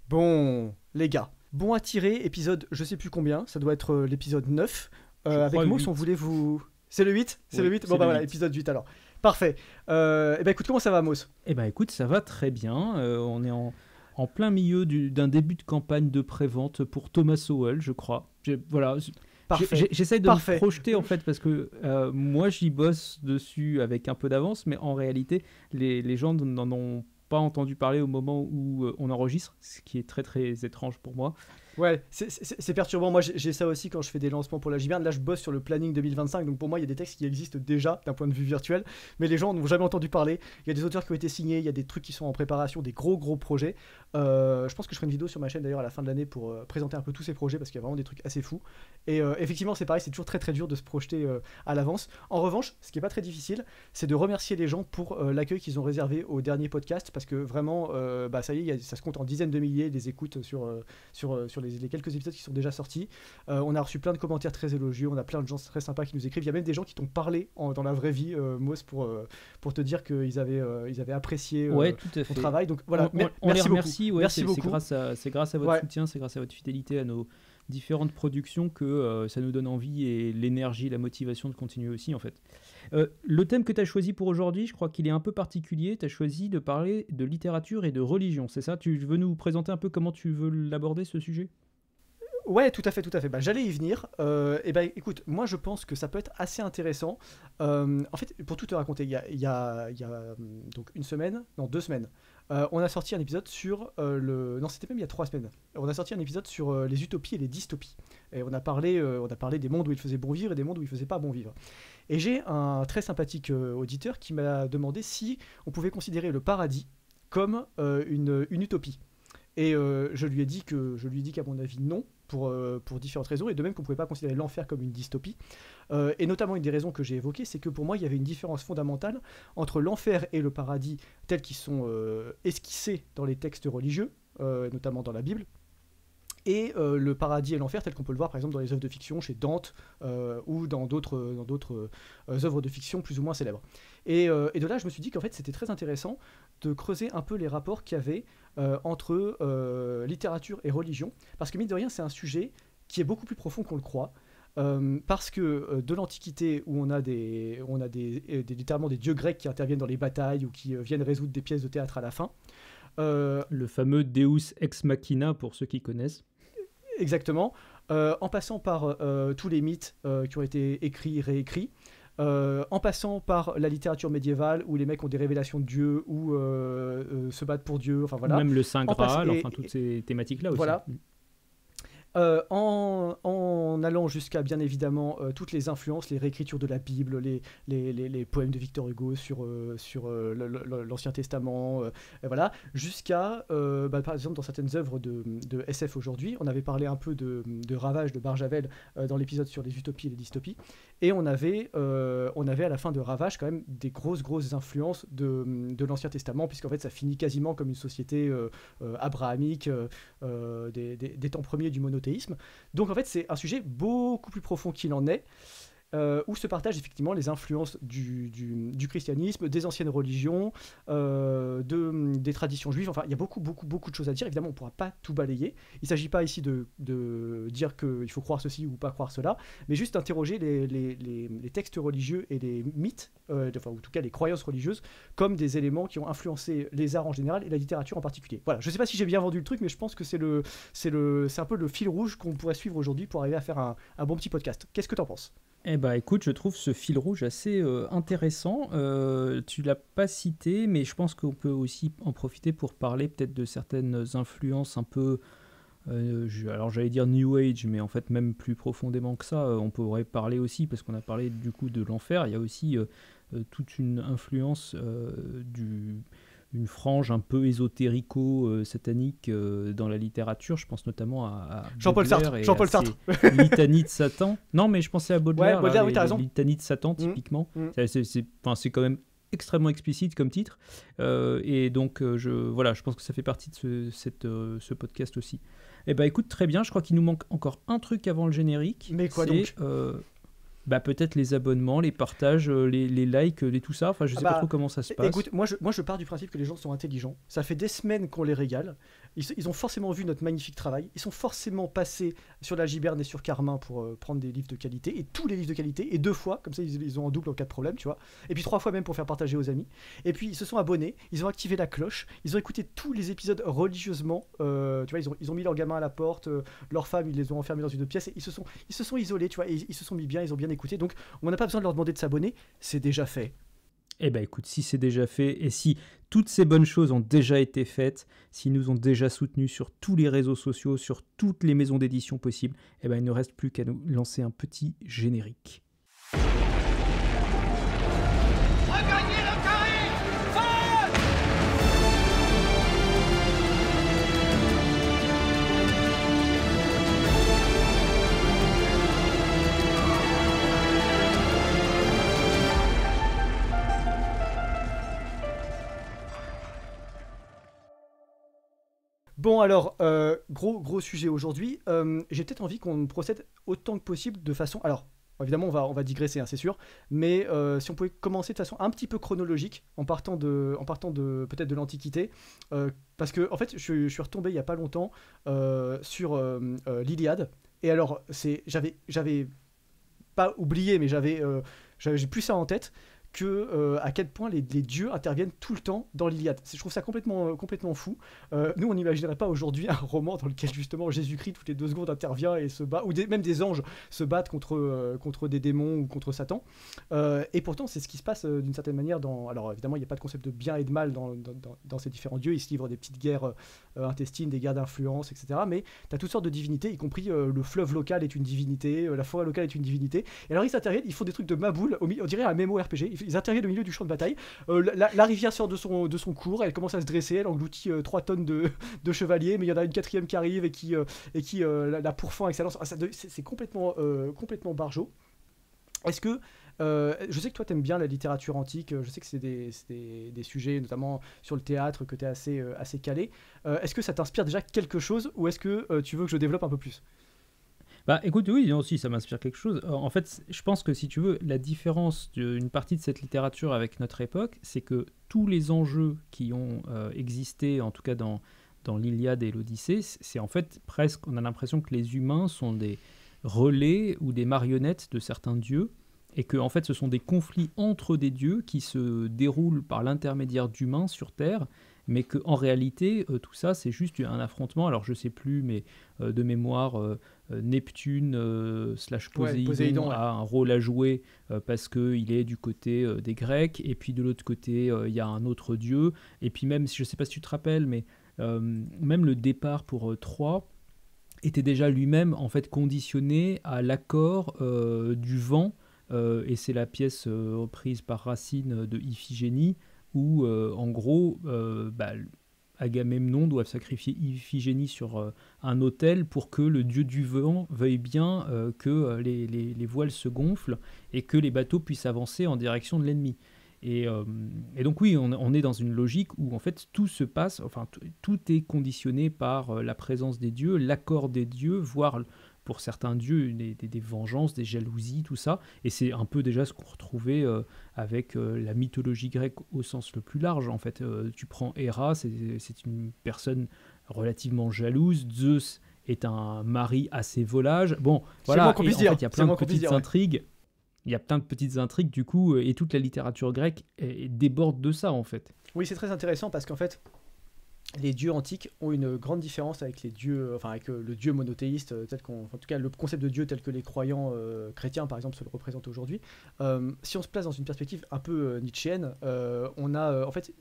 Bon, les gars, bon à tirer, épisode je sais plus combien, ça doit être l'épisode 9. Avec Mos, 8. on voulait vous... C'est le 8. C'est le Oui, 8. Bon c'est bah le voilà, 8. épisode 8 alors. Parfait. Et bah écoute, comment ça va Mos? Eh ben écoute, ça va très bien. On est en plein milieu d'un début de campagne de prévente pour Thomas Sowell, je crois. Voilà, Parfait. j'essaye de me Parfait. projeter en fait parce que moi j'y bosse dessus avec un peu d'avance, mais en réalité les gens n'en ont pas entendu parler au moment où on enregistre, ce qui est très très étrange pour moi. Ouais, c'est perturbant. Moi, j'ai ça aussi quand je fais des lancements pour la Giberne. Là, je bosse sur le planning 2025. Donc, pour moi, il y a des textes qui existent déjà d'un point de vue virtuel. Mais les gens n'ont jamais entendu parler. Il y a des auteurs qui ont été signés. Il y a des trucs qui sont en préparation, des gros projets. Je pense que je ferai une vidéo sur ma chaîne d'ailleurs à la fin de l'année pour présenter un peu tous ces projets parce qu'il y a vraiment des trucs assez fous. Et effectivement, c'est pareil. C'est toujours très dur de se projeter à l'avance. En revanche, ce qui est pas très difficile, c'est de remercier les gens pour l'accueil qu'ils ont réservé au dernier podcast parce que vraiment, bah, ça y est, ça se compte en dizaines de milliers les écoutes sur les quelques épisodes qui sont déjà sortis. On a reçu plein de commentaires très élogieux, on a plein de gens très sympas qui nous écrivent. Il y a même des gens qui t'ont parlé dans la vraie vie, Mos, pour te dire qu'ils avaient apprécié Ouais, tout à ton fait. travail. Donc voilà, On les merci beaucoup. remercie, ouais, Merci c'est beaucoup. grâce à votre Ouais. soutien, c'est grâce à votre fidélité à nos différentes productions que ça nous donne envie et l'énergie, la motivation de continuer aussi en fait. Le thème que tu as choisi pour aujourd'hui, je crois qu'il est un peu particulier. Tu as choisi de parler de littérature et de religion, c'est ça? Tu veux nous présenter un peu comment tu veux l'aborder ce sujet? Ouais, tout à fait, tout à fait. Bah, j'allais y venir. Et bah, écoute, moi je pense que ça peut être assez intéressant. En fait, pour tout te raconter, donc une semaine, non 2 semaines, on a sorti un épisode sur le. Non, c'était même il y a 3 semaines. On a sorti un épisode sur les utopies et les dystopies. Et on a parlé des mondes où il faisait bon vivre et des mondes où il faisait pas bon vivre. Et j'ai un très sympathique auditeur qui m'a demandé si on pouvait considérer le paradis comme une utopie. Et je lui ai dit qu'à mon avis non, pour différentes raisons, et de même qu'on ne pouvait pas considérer l'enfer comme une dystopie. Et notamment une des raisons que j'ai évoquées, c'est que pour moi il y avait une différence fondamentale entre l'enfer et le paradis tels qu'ils sont esquissés dans les textes religieux, notamment dans la Bible, et le paradis et l'enfer tel qu'on peut le voir par exemple dans les œuvres de fiction chez Dante ou dans d'autres œuvres de fiction plus ou moins célèbres. Et de là je me suis dit qu'en fait c'était très intéressant de creuser un peu les rapports qu'il y avait entre littérature et religion, parce que mine de rien c'est un sujet qui est beaucoup plus profond qu'on le croit. Parce que de l'Antiquité où on a littéralement des dieux grecs qui interviennent dans les batailles ou qui viennent résoudre des pièces de théâtre à la fin, Le fameux Deus ex machina pour ceux qui connaissent. exactement, en passant par tous les mythes qui ont été écrits, réécrits, en passant par la littérature médiévale où les mecs ont des révélations de Dieu ou se battent pour Dieu, enfin Ou voilà. même le Saint En passe- Graal, et, enfin toutes ces thématiques-là aussi. voilà. En allant jusqu'à bien évidemment toutes les influences, les réécritures de la Bible, les poèmes de Victor Hugo sur l'Ancien Testament, et voilà, jusqu'à, par exemple, dans certaines œuvres de SF aujourd'hui, on avait parlé un peu de Ravage de Barjavel dans l'épisode sur les utopies et les dystopies, et on avait à la fin de Ravage quand même des grosses influences de l'Ancien Testament, puisqu'en fait ça finit quasiment comme une société abrahamique des temps premiers du monothéisme. Donc en fait c'est un sujet beaucoup plus profond qu'il en est, où se partagent effectivement les influences du christianisme, des anciennes religions, des traditions juives. Enfin, il y a beaucoup de choses à dire. Évidemment, on ne pourra pas tout balayer. Il ne s'agit pas ici de dire qu'il faut croire ceci ou pas croire cela, mais juste d'interroger les textes religieux et les mythes, enfin, en tout cas les croyances religieuses, comme des éléments qui ont influencé les arts en général et la littérature en particulier. Voilà, je ne sais pas si j'ai bien vendu le truc, mais je pense que c'est un peu le fil rouge qu'on pourrait suivre aujourd'hui pour arriver à faire un bon petit podcast. Qu'est-ce que tu en penses ? Eh ben, écoute, je trouve ce fil rouge assez intéressant. Tu l'as pas cité, mais je pense qu'on peut aussi en profiter pour parler peut-être de certaines influences un peu, alors j'allais dire New Age, mais en fait même plus profondément que ça, on pourrait parler aussi, parce qu'on a parlé du coup de l'enfer, il y a aussi toute une influence une frange un peu ésotérico-satanique dans la littérature. Je pense notamment à Jean-Paul Baudelaire Sartre. et Jean-Paul à Sartre. ses litanies de Satan. Non, mais je pensais à Baudelaire, Ouais, Baudelaire, là, oui, t'as les raison. litanies de Satan, typiquement. C'est quand même extrêmement explicite comme titre. Et donc, voilà, je pense que ça fait partie de ce podcast aussi. Eh ben, écoute, très bien. Je crois qu'il nous manque encore un truc avant le générique. Mais quoi donc ? Bah, peut-être les abonnements, les partages, les likes, tout ça. Enfin, je sais pas trop comment ça se passe. Écoute, moi je pars du principe que les gens sont intelligents. Ça fait des semaines qu'on les régale. Ils ont forcément vu notre magnifique travail. Ils sont forcément passés sur la Giberne et sur Carmin pour prendre des livres de qualité. Et tous les livres de qualité. Et 2 fois, comme ça ils ont en double en cas de problème, tu vois. Et puis 3 fois même pour faire partager aux amis. Et puis ils se sont abonnés. Ils ont activé la cloche. Ils ont écouté tous les épisodes religieusement. Tu vois, ils ont mis leurs gamins à la porte. Leurs femmes, ils les ont enfermés dans une pièce. Et ils se sont isolés, tu vois. Et ils se sont mis bien. Ils ont bien écouté. Donc on n'a pas besoin de leur demander de s'abonner. C'est déjà fait. Eh ben écoute, si c'est déjà fait et si toutes ces bonnes choses ont déjà été faites, s'ils nous ont déjà soutenus sur tous les réseaux sociaux, sur toutes les maisons d'édition possibles, eh ben il ne reste plus qu'à nous lancer un petit générique. Regagnez le carré! Feu! Bon alors, gros sujet aujourd'hui. J'ai peut-être envie qu'on procède autant que possible de façon... Alors, évidemment, on va digresser, hein, c'est sûr. Mais si on pouvait commencer de façon un petit peu chronologique, en partant de peut-être de l'Antiquité. Parce que, en fait, je suis retombé il n'y a pas longtemps sur l'Iliade. Et alors, j'avais pas oublié, mais j'ai plus ça en tête. À quel point les dieux interviennent tout le temps dans l'Iliade. Je trouve ça complètement fou. Nous, on n'imaginerait pas aujourd'hui un roman dans lequel justement Jésus-Christ toutes les 2 secondes intervient et se bat, ou même des anges se battent contre des démons ou contre Satan. Et pourtant, c'est ce qui se passe d'une certaine manière dans... Alors évidemment, il n'y a pas de concept de bien et de mal dans ces différents dieux. Ils se livrent des petites guerres intestines, des guerres d'influence, etc. Mais tu as toutes sortes de divinités, y compris le fleuve local est une divinité, la forêt locale est une divinité. Et alors ils s'interviennent, ils font des trucs de maboule, on dirait un MMORPG. Ils interviennent au milieu du champ de bataille. La rivière sort de son cours, elle commence à se dresser, elle engloutit 3 tonnes de chevaliers, mais il y en a une 4e qui arrive et qui la pourfend avec sa lance. C'est complètement barjot. Est-ce que je sais que toi t'aimes bien la littérature antique, je sais que c'est des sujets notamment sur le théâtre que t'es assez calé. Est-ce que ça t'inspire déjà quelque chose ou est-ce que tu veux que je développe un peu plus? Bah écoute, oui, aussi ça m'inspire quelque chose. En fait, je pense que si tu veux, la différence d'une partie de cette littérature avec notre époque, c'est que tous les enjeux qui ont existé, en tout cas dans l'Iliade et l'Odyssée, c'est en fait presque, on a l'impression que les humains sont des relais ou des marionnettes de certains dieux, et que en fait ce sont des conflits entre des dieux qui se déroulent par l'intermédiaire d'humains sur Terre, mais qu'en réalité, tout ça, c'est juste un affrontement. Alors, je sais plus, mais de mémoire, Neptune / Poséidon a un rôle à jouer parce qu'il est du côté des Grecs, et puis de l'autre côté, il y a un autre dieu. Et puis même, je ne sais pas si tu te rappelles, mais même le départ pour Troie était déjà lui-même en fait conditionné à l'accord du vent, et c'est la pièce reprise par Racine de Iphigénie, où en gros Agamemnon doit sacrifier Iphigénie sur un autel pour que le dieu du vent veuille bien que les voiles se gonflent et que les bateaux puissent avancer en direction de l'ennemi. Et donc oui, on est dans une logique où en fait tout se passe, enfin tout est conditionné par la présence des dieux, l'accord des dieux, voire pour certains dieux des vengeances, des jalousies, tout ça. Et c'est un peu déjà ce qu'on retrouvait avec la mythologie grecque au sens le plus large. En fait, tu prends Héra, c'est une personne relativement jalouse. Zeus est un mari assez volage. Bon, voilà, et en fait, il y a plein de petites intrigues. Il y a plein de petites intrigues du coup, et toute la littérature grecque déborde de ça en fait. Oui, c'est très intéressant parce qu'en fait, les dieux antiques ont une grande différence avec les dieux, enfin avec le dieu monothéiste, en tout cas le concept de Dieu tel que les croyants chrétiens par exemple se le représentent aujourd'hui. Si on se place dans une perspective un peu nietzschéenne, on a en fait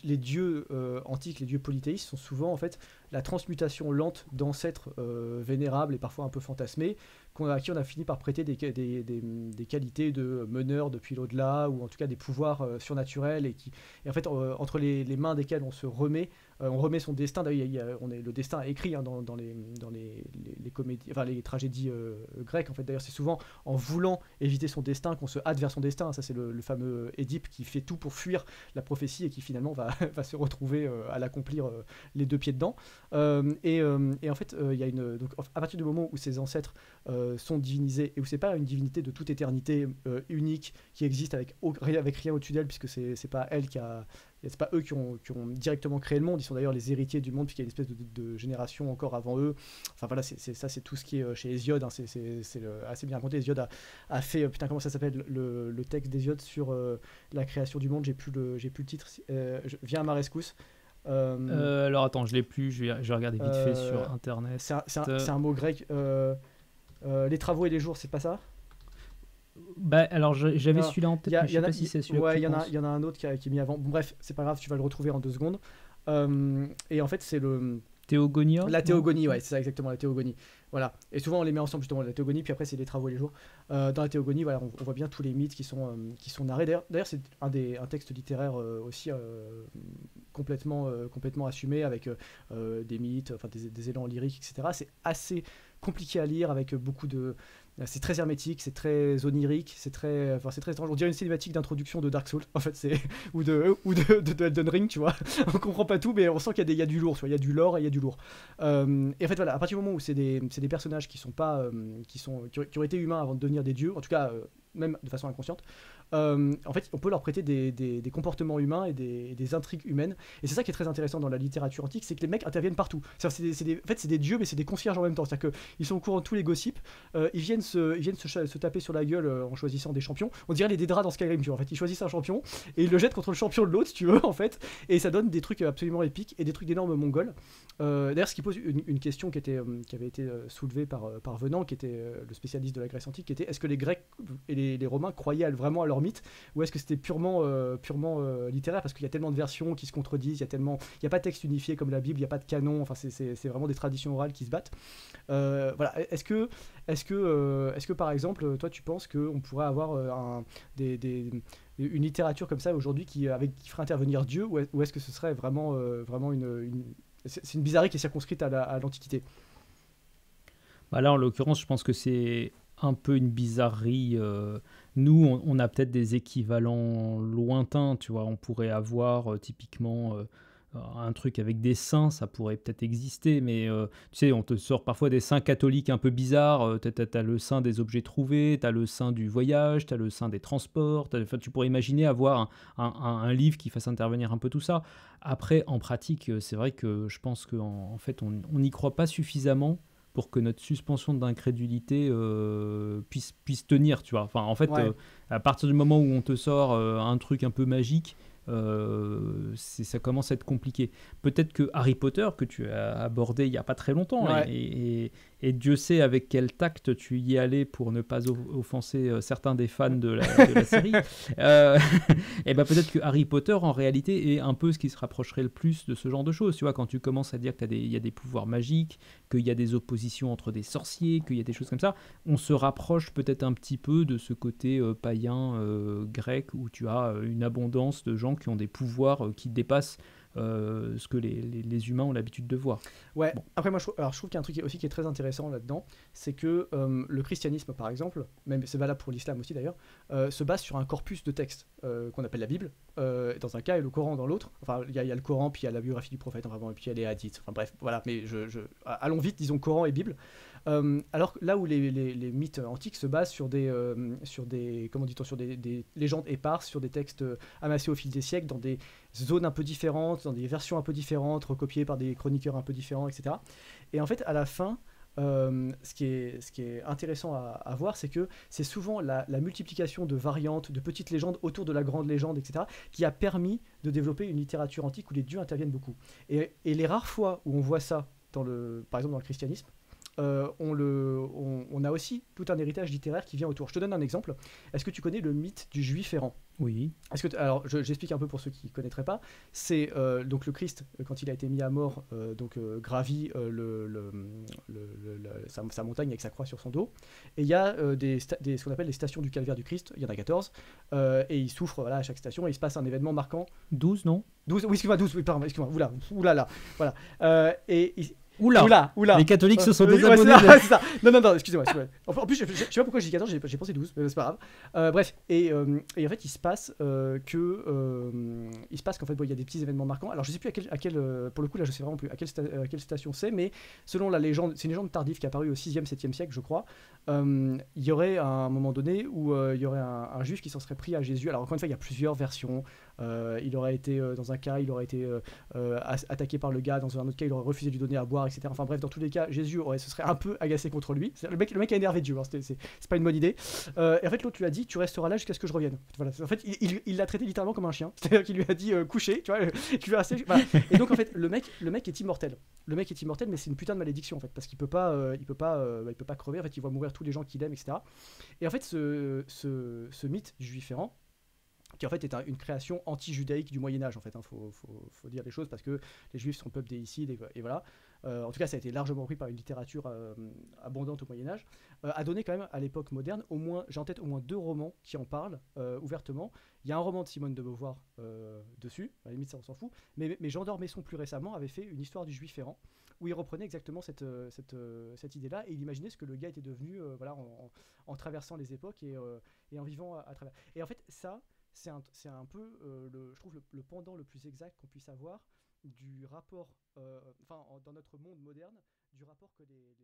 les dieux antiques, les dieux polythéistes sont souvent en fait la transmutation lente d'ancêtres vénérables et parfois un peu fantasmés, à qui on a fini par prêter des qualités de meneur depuis l'au-delà, ou en tout cas des pouvoirs surnaturels, et en fait entre les mains desquelles on se remet, on remet son destin. D'ailleurs, le destin est écrit hein, dans les comédies, enfin les tragédies grecques. En fait, d'ailleurs, c'est souvent en voulant éviter son destin qu'on se hâte vers son destin. Ça, c'est le fameux Édipe qui fait tout pour fuir la prophétie et qui finalement va se retrouver à l'accomplir les 2 pieds dedans. Et en fait, il y a donc à partir du moment où ses ancêtres sont divinisées et où c'est pas une divinité de toute éternité unique qui existe avec rien au-dessus d'elle, puisque c'est pas elle c'est pas eux qui ont directement créé le monde, ils sont d'ailleurs les héritiers du monde, puisqu'il y a une espèce de génération encore avant eux. Enfin voilà, c'est tout ce qui est chez Hésiode, hein, c'est assez bien raconté. Hésiode a fait, putain, comment ça s'appelle, le texte d'Hésiode sur la création du monde, j'ai plus le titre, viens à ma rescousse. Alors attends, je l'ai plus, je vais regarder vite fait sur internet. C'est un mot grec. Les travaux et les jours, c'est pas ça? Bah alors j'avais celui-là en tête, mais je sais pas si c'est celui-là. Ouais, il y en a un autre qui est mis avant. Bon, bref, c'est pas grave, tu vas le retrouver en 2 secondes. Et en fait, c'est Théogonia. La théogonie, ouais, c'est ça exactement, la théogonie. Voilà. Et souvent on les met ensemble justement, la théogonie, puis après c'est les travaux et les jours. Dans la théogonie, voilà, on voit bien tous les mythes qui sont narrés. D'ailleurs, c'est un texte littéraire aussi complètement assumé, avec des mythes, enfin des élans lyriques, etc. C'est assez compliqué à lire, avec beaucoup de... C'est très hermétique, c'est très onirique, c'est très étrange. On dirait une cinématique d'introduction de Dark Souls, en fait, ou de Elden Ring, tu vois. On comprend pas tout, mais on sent qu'il y a du lourd, tu vois. Il y a du lore et il y a du lourd. Et en fait, voilà, à partir du moment où c'est des personnages qui ont été humains avant de devenir des dieux, en tout cas, même de façon inconsciente, en fait, on peut leur prêter des comportements humains et des intrigues humaines. Et c'est ça qui est très intéressant dans la littérature antique, c'est que les mecs interviennent partout. En fait, c'est des dieux, mais c'est des concierges en même temps. C'est-à-dire qu'ils sont au courant de tous les gossips. Ils viennent se taper sur la gueule en choisissant des champions. On dirait les Dédras dans Skyrim, tu vois. En fait, ils choisissent un champion et ils le jettent contre le champion de l'autre, si tu veux, en fait. Et ça donne des trucs absolument épiques et des trucs d'énormes mongols. D'ailleurs, ce qui pose une question qui avait été soulevée par Venant, qui était le spécialiste de la Grèce antique, qui était: est-ce que les Grecs et les Romains croyaient vraiment à leur mythe, ou est-ce que c'était purement littéraire, parce qu'il y a tellement de versions qui se contredisent, il y a pas de texte unifié comme la Bible, il y a pas de canon, enfin c'est vraiment des traditions orales qui se battent. Voilà. Est-ce que par exemple, toi tu penses qu'on pourrait avoir une littérature comme ça aujourd'hui qui ferait intervenir Dieu, ou est-ce que ce serait vraiment c'est une bizarrerie qui est circonscrite à l'Antiquité? Bah là, en l'occurrence, je pense que c'est un peu une bizarrerie. Nous, on a peut-être des équivalents lointains, tu vois. On pourrait avoir typiquement un truc avec des saints, ça pourrait peut-être exister, mais tu sais, on te sort parfois des saints catholiques un peu bizarres. T'as le saint des objets trouvés, t'as le saint du voyage, t'as le saint des transports. Tu pourrais imaginer avoir un livre qui fasse intervenir un peu tout ça. Après, en pratique, c'est vrai que je pense qu'en fait, on n'y croit pas suffisamment pour que notre suspension d'incrédulité puisse tenir, tu vois. Enfin, en fait, ouais. À partir du moment où on te sort un truc un peu magique, ça commence à être compliqué. Peut-être que Harry Potter, que tu as abordé il n'y a pas très longtemps, ouais. et Dieu sait avec quel tact tu y es allé pour ne pas offenser certains des fans de la série, et ben peut-être que Harry Potter en réalité est un peu ce qui se rapprocherait le plus de ce genre de choses. Tu vois, quand tu commences à dire qu'il y a des pouvoirs magiques, qu'il y a des oppositions entre des sorciers, qu'il y a des choses comme ça, on se rapproche peut-être un petit peu de ce côté païen grec, où tu as une abondance de gens qui ont des pouvoirs qui dépassent ce que les humains ont l'habitude de voir. Ouais. Bon. Après, moi, je trouve qu'il y a un truc aussi qui est très intéressant là-dedans, c'est que le christianisme, par exemple, même c'est valable pour l'islam aussi d'ailleurs, se base sur un corpus de textes qu'on appelle la Bible, dans un cas, et le Coran dans l'autre. Enfin, il y a le Coran, puis il y a la biographie du prophète, enfin, et puis il y a les hadiths. Enfin bref, voilà. Mais allons vite, disons Coran et Bible. Alors là où les mythes antiques se basent sur des comment dit-on, sur des légendes éparses, sur des textes amassés au fil des siècles, dans des zones un peu différentes, dans des versions un peu différentes, recopiées par des chroniqueurs un peu différents, etc. Et en fait, à la fin, ce qui est intéressant à voir, c'est que c'est souvent la multiplication de variantes, de petites légendes autour de la grande légende, etc., qui a permis de développer une littérature antique où les dieux interviennent beaucoup. Et les rares fois où on voit ça, par exemple dans le christianisme, on a aussi tout un héritage littéraire qui vient autour. Je te donne un exemple. Est-ce que tu connais le mythe du juif errant ? Oui. Alors, j'explique un peu pour ceux qui ne connaîtraient pas. C'est donc le Christ, quand il a été mis à mort, gravit sa montagne avec sa croix sur son dos. Et il y a ce qu'on appelle les stations du calvaire du Christ. Il y en a 14. Et il souffre, voilà, à chaque station. Et il se passe un événement marquant. 12, non ? 12, oui, excuse-moi, 12, oui, pardon, excuse-moi. Oula là. Voilà. Et Oula, Oula. les catholiques se sont Ouais, désabonnés. c'est ça. Non, excusez-moi. En plus, je sais pas pourquoi j'ai dit 14, j'ai pensé 12, mais c'est pas grave. Bref, et en fait, il se passe qu'en fait, bon, il y a des petits événements marquants. Alors, je sais plus à quel pour le coup, là, je sais vraiment plus à quelle station c'est, mais selon la légende, c'est une légende tardive qui est apparue au 6e, 7e siècle, je crois. Il y aurait à un moment donné où il y aurait un juif qui s'en serait pris à Jésus. Alors, encore une fois, il y a plusieurs versions. Il aurait été, dans un cas, il aurait été attaqué par le gars, dans un autre cas, il aurait refusé de lui donner à boire, etc. Enfin bref, dans tous les cas, Jésus se serait un peu agacé contre lui. Le mec a énervé Dieu, hein, c'est pas une bonne idée. Et en fait, l'autre lui a dit, tu resteras là jusqu'à ce que je revienne. Voilà. En fait, il l'a traité littéralement comme un chien. C'est-à-dire qu'il lui a dit coucher, tu vois, tu vas rester. Voilà. Et donc en fait, le mec est immortel. Le mec est immortel, mais c'est une putain de malédiction en fait, parce qu'il peut pas crever. En fait, il voit mourir tous les gens qu'il aime, etc. Et en fait, ce mythe juif errant, qui en fait est une création anti-judaïque du Moyen-Âge, en fait, hein, faut dire les choses, parce que les Juifs sont peuple déicide, et voilà. En tout cas, ça a été largement repris par une littérature abondante au Moyen-Âge, a donné quand même, à l'époque moderne, j'ai en tête au moins 2 romans qui en parlent ouvertement. Il y a un roman de Simone de Beauvoir dessus, à la limite ça on s'en fout, mais Jean d'Ormesson plus récemment avait fait une histoire du Juif errant, où il reprenait exactement cette idée-là, et il imaginait ce que le gars était devenu voilà, en traversant les époques et en vivant à travers. Et en fait, ça, c'est un peu, je trouve, le pendant le plus exact qu'on puisse avoir du rapport, dans notre monde moderne, du rapport que les